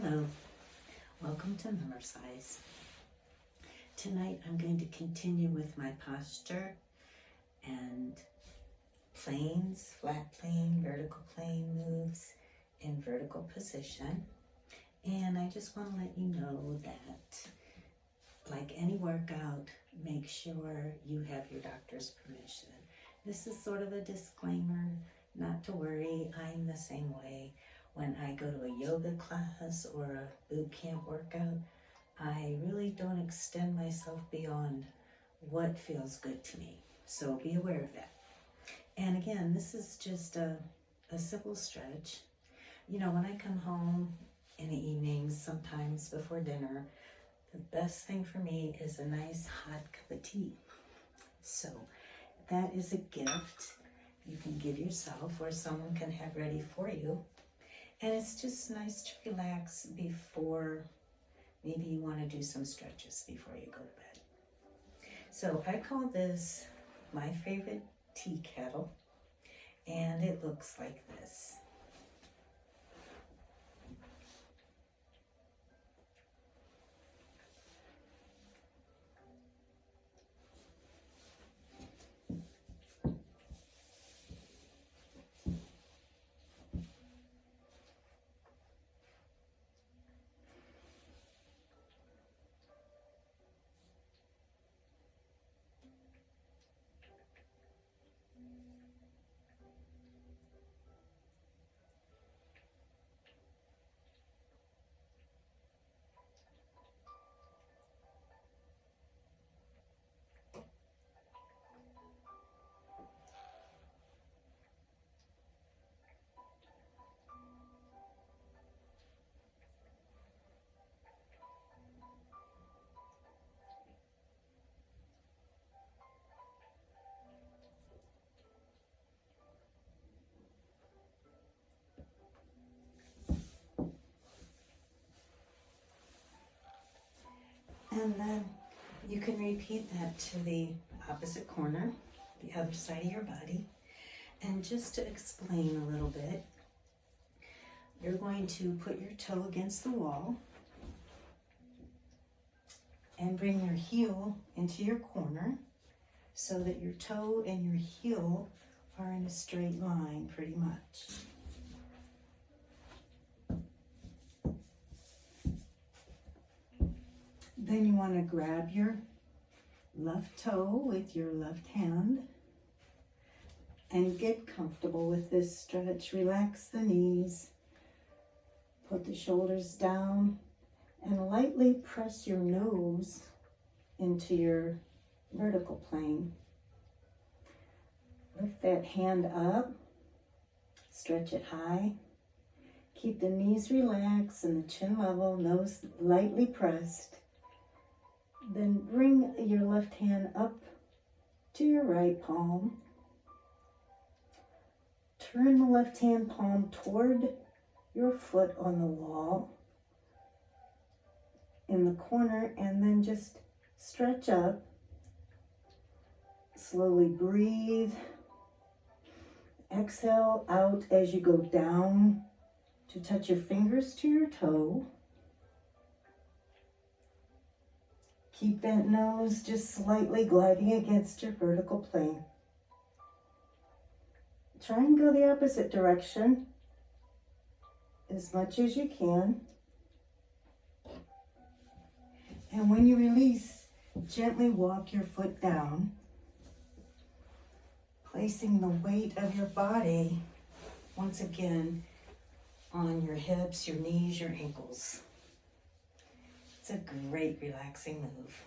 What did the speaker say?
Hello, welcome to Memorcise. Tonight I'm going to continue with my posture and planes, flat plane, vertical plane moves in vertical position. And I just want to let you know that, like any workout, make sure you have your doctor's permission. This is sort of a disclaimer, not to worry, I'm the same way. When I go to a yoga class or a boot camp workout, I really don't extend myself beyond what feels good to me. So be aware of that. And again, this is just a simple stretch. You know, when I come home in the evenings, sometimes before dinner, the best thing for me is a nice hot cup of tea. So that is a gift you can give yourself or someone can have ready for you. And it's just nice to relax before, maybe you want to do some stretches before you go to bed. So I call this my favorite tea kettle, and it looks like this. And then you can repeat that to the opposite corner, the other side of your body. And just to explain a little bit, you're going to put your toe against the wall and bring your heel into your corner so that your toe and your heel are in a straight line pretty much. Then you want to grab your left toe with your left hand and get comfortable with this stretch. Relax the knees, put the shoulders down, and lightly press your nose into your vertical plane. Lift that hand up, stretch it high. Keep the knees relaxed and the chin level, nose lightly pressed. Then bring your left hand up to your right palm. Turn the left hand palm toward your foot on the wall in the corner, and then just stretch up. Slowly breathe. Exhale out as you go down to touch your fingers to your toe. Keep that nose just slightly gliding against your vertical plane. Try and go the opposite direction as much as you can. And when you release, gently walk your foot down, placing the weight of your body once again on your hips, your knees, your ankles. It's a great relaxing move.